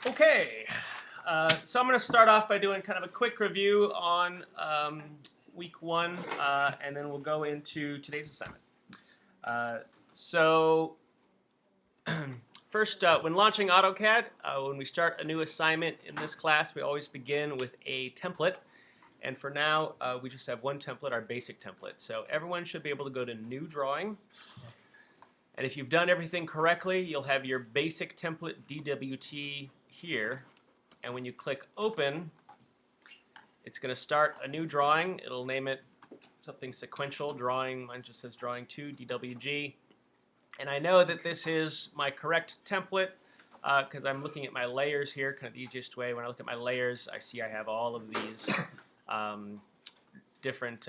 Okay, so I'm going to start off by doing kind of a quick review on week one, and then we'll go into today's assignment. So first, when launching AutoCAD, when we start a new assignment in this class, we always begin with a template. And for now, we just have one template, our basic template. So everyone should be able to go to New Drawing. And if you've done everything correctly, you'll have your basic template DWT here. And when you click Open, it's going to start a new drawing. It'll name it something sequential drawing. Mine just says Drawing 2 DWG. And I know that this is my correct template because I'm looking at my layers here, kind of the easiest way. When I look at my layers, I see I have all of these different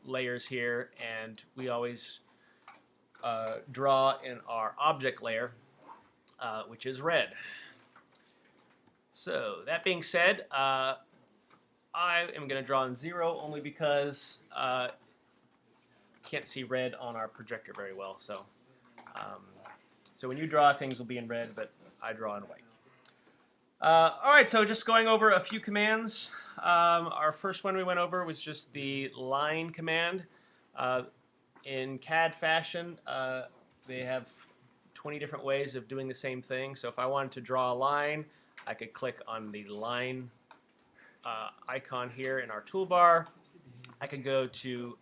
layers here, and we always draw in our object layer, which is red. So that being said, I am going to draw in 0 only because can't see red on our projector very well. So when you draw, things will be in red, but I draw in white. All right, so just going over a few commands. Our first one we went over was just the line command. In CAD fashion, they have 20 different ways of doing the same thing. So if I wanted to draw a line, I could click on the line icon here in our toolbar. I could go to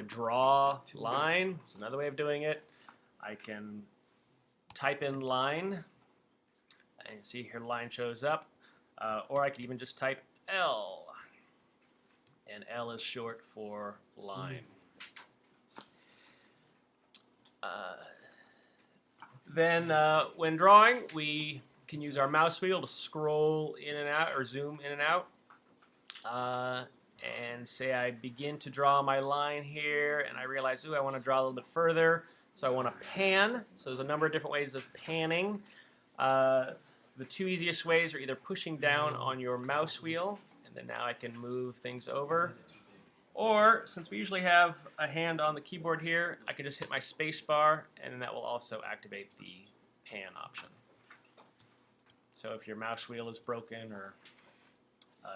draw line. It's another way of doing it. I can type in line, and you see here line shows up, or I could even just type L, and L is short for line. Then when drawing, we can use our mouse wheel to scroll in and out or zoom in and out. And say I begin to draw my line here, and I realize, ooh, I want to draw a little bit further, so I want to pan. So there's a number of different ways of panning. The two easiest ways are either pushing down on your mouse wheel, and then now I can move things over. Or, since we usually have a hand on the keyboard here, I can just hit my space bar, and then that will also activate the pan option. So if your mouse wheel is broken or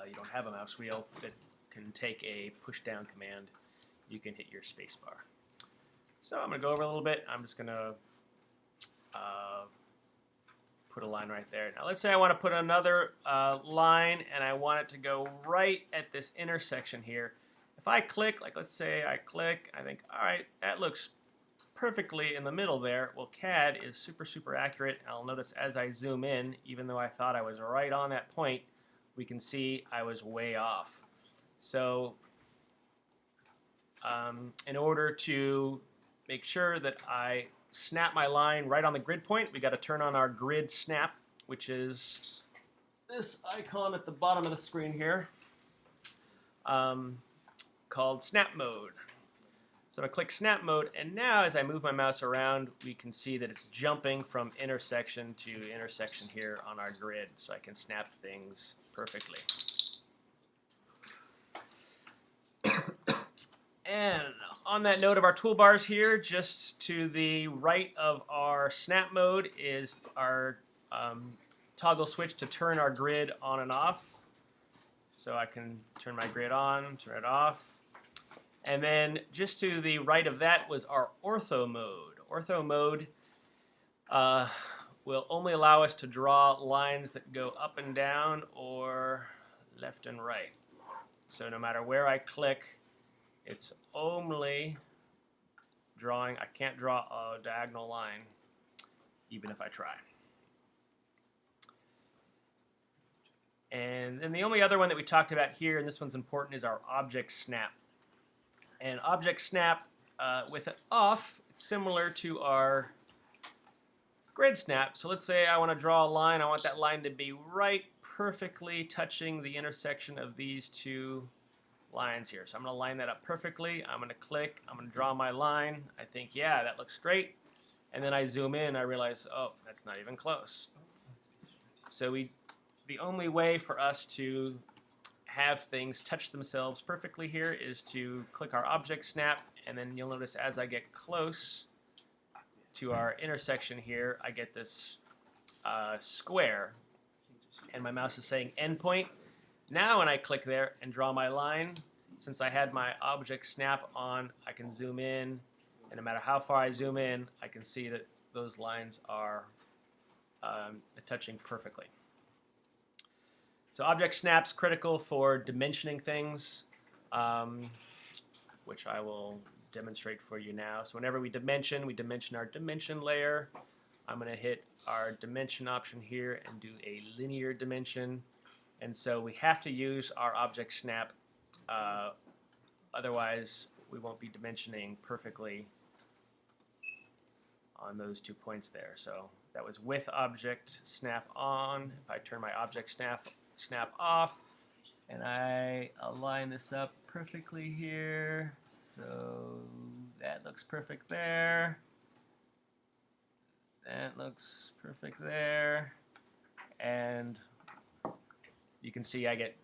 you don't have a mouse wheel that can take a push down command, you can hit your space bar. So I'm going to go over a little bit. I'm just going to put a line right there. Now let's say I want to put another line, and I want it to go right at this intersection here. If I click, like let's say I click, I think, all right, that looks perfectly in the middle there. Well, CAD is super accurate. I'll notice as I zoom in, even though I thought I was right on that point, we can see I was way off. So in order to make sure that I snap my line right on the grid point, we got to turn on our grid snap, which is this icon at the bottom of the screen here, called snap mode. So I click snap mode, and now as I move my mouse around, we can see that it's jumping from intersection to intersection here on our grid, so I can snap things perfectly. And on that note of our toolbars here, just to the right of our snap mode is our toggle switch to turn our grid on and off. So I can turn my grid on, turn it off. And then just to the right of that was our ortho mode. Ortho mode will only allow us to draw lines that go up and down or left and right. So no matter where I click, it's only drawing. I can't draw a diagonal line, even if I try. And then the only other one that we talked about here, and this one's important, is our object snap. And object snap, with it off, it's similar to our grid snap. So let's say I want to draw a line. I want that line to be right perfectly touching the intersection of these two lines here. So I'm going to line that up perfectly. I'm going to click. I'm going to draw my line. I think, yeah, that looks great. And then I zoom in. I realize, oh, that's not even close. So the only way for us to have things touch themselves perfectly here is to click our object snap, and then you'll notice as I get close to our intersection here, I get this square, and my mouse is saying endpoint. Now when I click there and draw my line, since I had my object snap on, I can zoom in, and no matter how far I zoom in, I can see that those lines are touching perfectly. So object snap's critical for dimensioning things, which I will demonstrate for you now. So whenever we dimension our dimension layer. I'm going to hit our dimension option here and do a linear dimension. And so we have to use our object snap, otherwise we won't be dimensioning perfectly on those 2 points there. So that was with object snap on. If I turn my object snap off, and I align this up perfectly here, so that looks perfect there. That looks perfect there, and you can see I get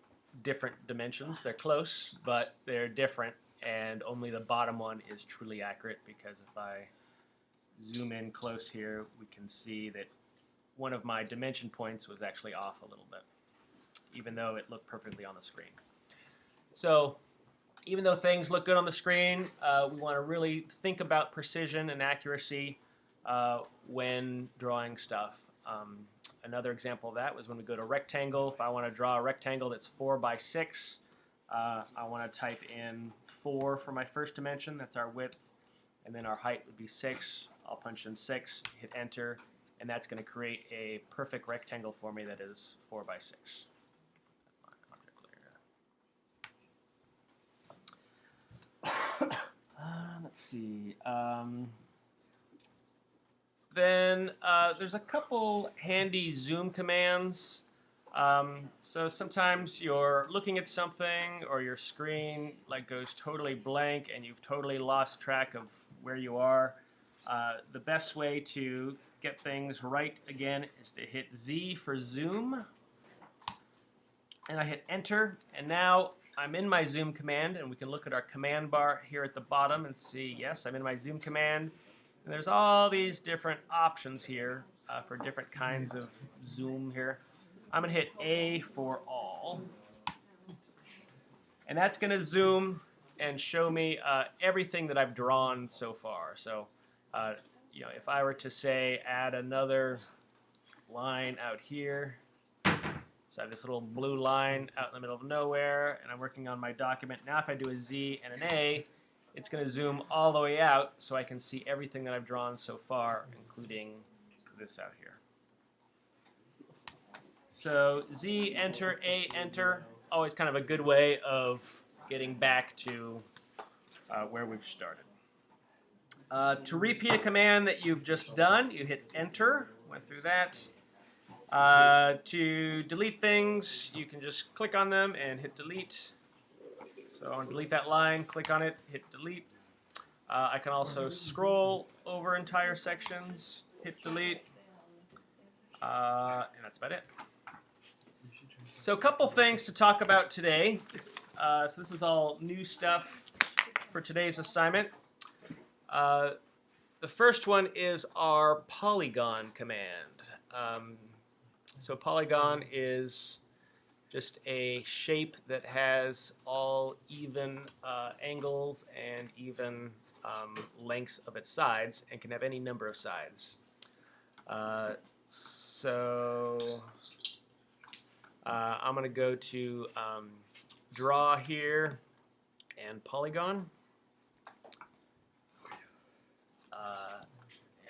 different dimensions. They're close, but they're different, and only the bottom one is truly accurate, because if I zoom in close here, we can see that one of my dimension points was actually off a little bit, even though it looked perfectly on the screen. So even though things look good on the screen, we want to really think about precision and accuracy when drawing stuff. Another example of that was when we go to rectangle. If I want to draw a rectangle that's 4 by 6, I want to type in 4 for my first dimension. That's our width. And then our height would be 6. I'll punch in 6, hit enter, and that's going to create a perfect rectangle for me that is 4 by 6. Let's see. Then there's a couple handy zoom commands. So sometimes you're looking at something, or your screen goes totally blank and you've totally lost track of where you are. The best way to get things right again is to hit Z for zoom, and I hit enter, and now I'm in my zoom command, and we can look at our command bar here at the bottom and see, yes, I'm in my zoom command. And there's all these different options here for different kinds of zoom here. I'm going to hit A for all. And that's going to zoom and show me everything that I've drawn so far. So, if I were to say add another line out here, so I have this little blue line out in the middle of nowhere, and I'm working on my document. Now if I do a Z and an A, it's going to zoom all the way out so I can see everything that I've drawn so far, including this out here. So Z, enter, A, enter, always kind of a good way of getting back to where we've started. To repeat a command that you've just done, you hit enter, went through that. To delete things, you can just click on them and hit delete. So I want to delete that line, click on it, hit delete. I can also scroll over entire sections, hit delete, and that's about it. So a couple things to talk about today. So this is all new stuff for today's assignment. The first one is our polygon command. So polygon is just a shape that has all even angles and even lengths of its sides, and can have any number of sides. I'm going to go to draw here and polygon.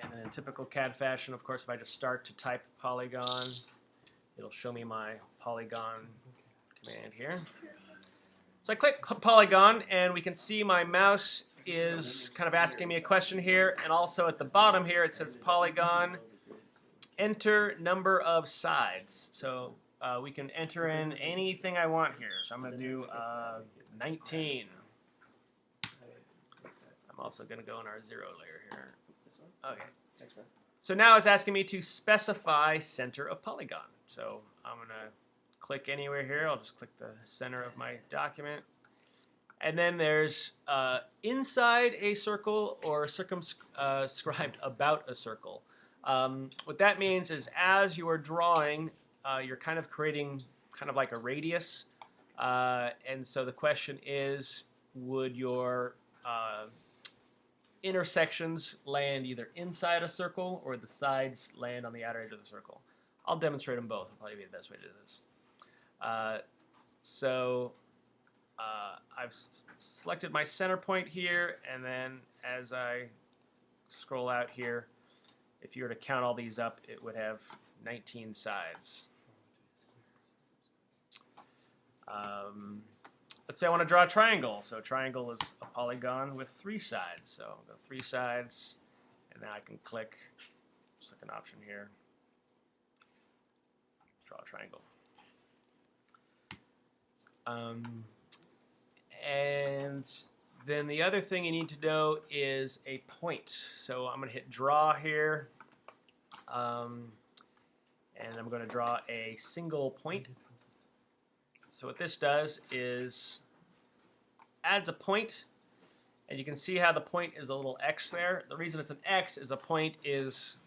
And in typical CAD fashion, of course, if I just start to type polygon, it'll show me my polygon command here. So I click polygon, and we can see my mouse is kind of asking me a question here, and also at the bottom here it says polygon, enter number of sides. So we can enter in anything I want here. So I'm going to do 19. I'm also going to go in our 0 layer here. Okay. So now it's asking me to specify center of polygon. So I'm going to click anywhere here. I'll just click the center of my document. And then there's inside a circle or circumscribed about a circle. What that means is as you are drawing, you're kind of creating kind of like a radius. And so the question is, would your intersections land either inside a circle or the sides land on the outer edge of the circle? I'll demonstrate them both. It'll probably be the best way to do this. I've selected my center point here, and then as I scroll out here, if you were to count all these up, it would have 19 sides. Let's say I want to draw a triangle. So a triangle is a polygon with 3 sides. So I'll go 3 sides, and now I can click second option here, draw a triangle. And then the other thing you need to know is a point. So I'm going to hit draw here, and I'm going to draw a single point. So what this does is adds a point, and you can see how the point is a little X there. The reason it's an X is a point is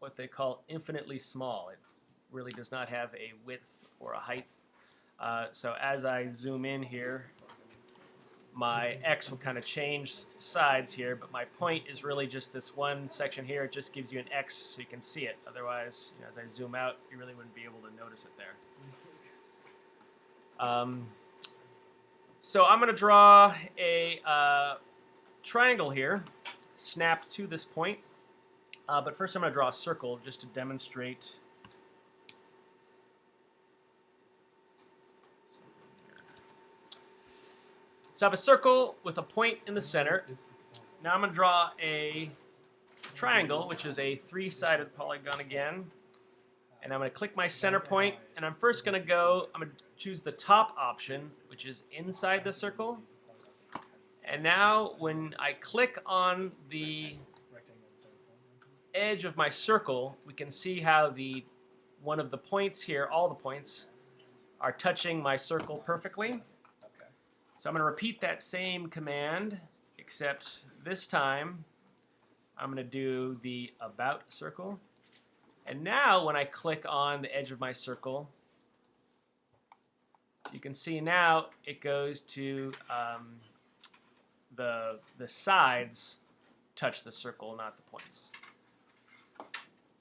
what they call infinitely small. It really does not have a width or a height. So as I zoom in here, my X will kind of change sides here, but my point is really just this one section here. It just gives you an X so you can see it. Otherwise, you know, as I zoom out, you really wouldn't be able to notice it there. So I'm going to draw a triangle here, snapped to this point. But first I'm going to draw a circle just to demonstrate. So I have a circle with a point in the center. Now I'm going to draw a triangle, which is a 3-sided polygon again. And I'm going to click my center point, and I'm first going to choose the top option, which is inside the circle. And now when I click on the edge of my circle, we can see how one of the points here, all the points, are touching my circle perfectly. So I'm going to repeat that same command, except this time I'm going to do the about circle. And now when I click on the edge of my circle, you can see now it goes to the sides touch the circle, not the points.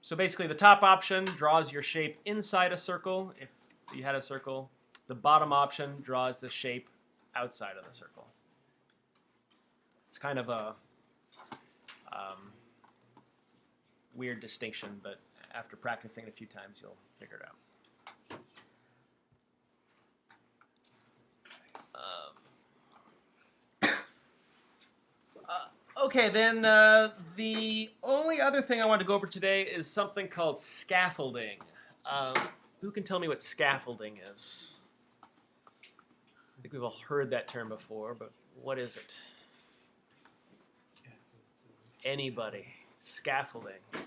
So basically the top option draws your shape inside a circle if you had a circle. The bottom option draws the shape outside of the circle. It's kind of a weird distinction, but after practicing it a few times, you'll figure it out. Okay, then the only other thing I want to go over today is something called scaffolding. Who can tell me what scaffolding is? I think we've all heard that term before, but what is it? Anybody? Scaffolding. Let's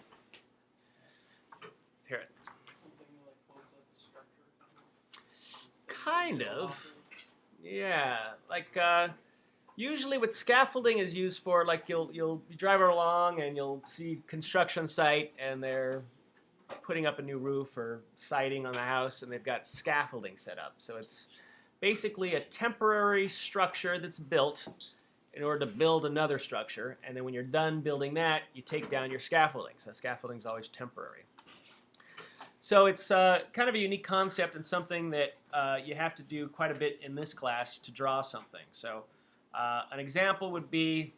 hear it. Something like holds up the structure. Kind of. Yeah, like usually what scaffolding is used for, like you'll be driving along and you'll see construction site and they're putting up a new roof or siding on the house and they've got scaffolding set up. So it's basically a temporary structure that's built in order to build another structure, and then when you're done building that, you take down your scaffolding. So scaffolding is always temporary. So it's kind of a unique concept and something that you have to do quite a bit in this class to draw something. So an example would be,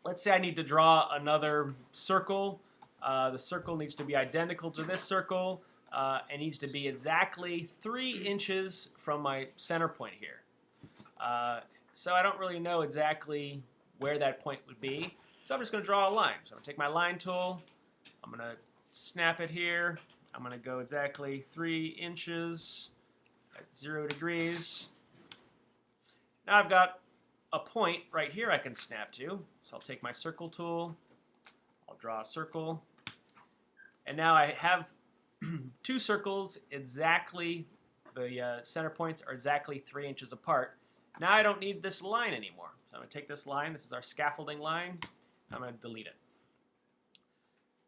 let's say I need to draw another circle. The circle needs to be identical to this circle and needs to be exactly 3 inches from my center point here. So I don't really know exactly where that point would be. So I'm just going to draw a line. So I'm going to take my line tool. I'm going to snap it here. I'm going to go exactly 3 inches at 0 degrees. Now I've got a point right here I can snap to. So I'll take my circle tool. I'll draw a circle. And now I have 2 circles exactly, the center points are exactly 3 inches apart. Now I don't need this line anymore. So I'm going to take this line. This is our scaffolding line. I'm going to delete it.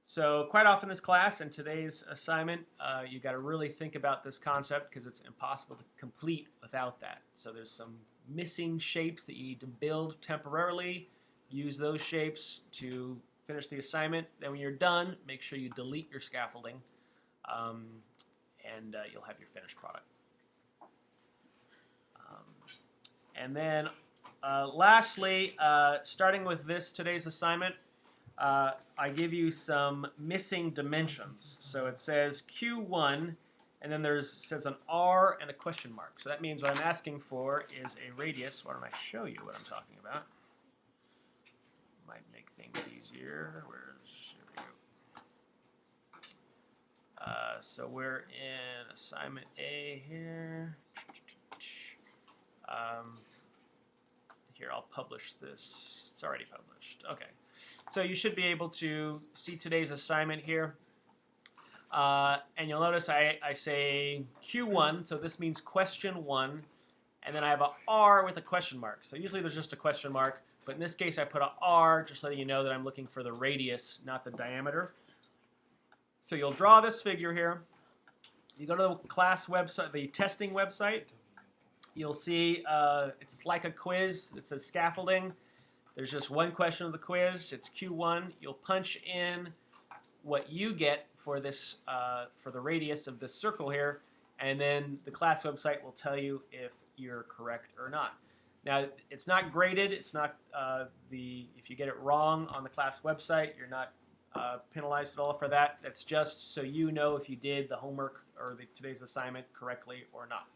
So quite often in this class and today's assignment, you got to really think about this concept because it's impossible to complete without that. So there's some missing shapes that you need to build temporarily. Use those shapes to finish the assignment. Then when you're done, make sure you delete your scaffolding, and you'll have your finished product. And then lastly, starting with today's assignment, I give you some missing dimensions. So it says Q1, and then says an R and a question mark. So that means what I'm asking for is a radius. Why don't I show you what I'm talking about? Might make things easier. Here we go. So we're in assignment A here. Here, I'll publish this. It's already published. Okay. So you should be able to see today's assignment here. And you'll notice I say Q1, so this means question 1. And then I have a R with a question mark. So usually there's just a question mark. But in this case, I put a R just letting you know that I'm looking for the radius, not the diameter. So you'll draw this figure here. You go to the class website, the testing website. You'll see it's like a quiz. It says scaffolding. There's just one question of the quiz. It's Q1. You'll punch in what you get for this for the radius of this circle here, and then the class website will tell you if you're correct or not. Now, it's not graded. It's not if you get it wrong on the class website, you're not penalized at all for that. That's just so you know if you did the homework or today's assignment correctly or not.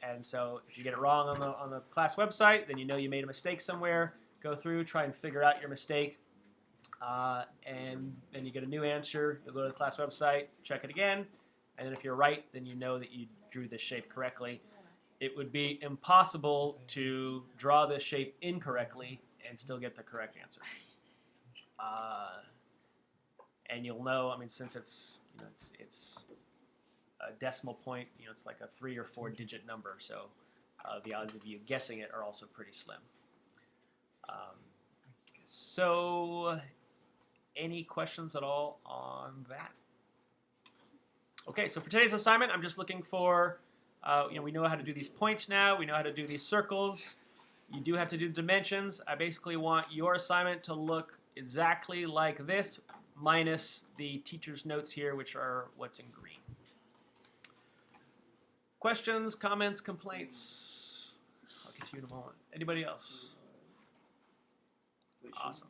And so if you get it wrong on the class website, then you know you made a mistake somewhere. Go through, try and figure out your mistake, and then you get a new answer. You'll go to the class website, check it again, and then if you're right, then you know that you drew this shape correctly. It would be impossible to draw this shape incorrectly and still get the correct answer. And you'll know, I mean, since it's a decimal point, it's like a 3 or 4 digit number, so the odds of you guessing it are also pretty slim. So any questions at all on that? Okay, so for today's assignment, I'm just looking for, we know how to do these points now, we know how to do these circles. You do have to do the dimensions. I basically want your assignment to look exactly like this, minus the teacher's notes here, which are what's in green. Questions, comments, complaints? I'll get to you in a moment. Anybody else? Awesome.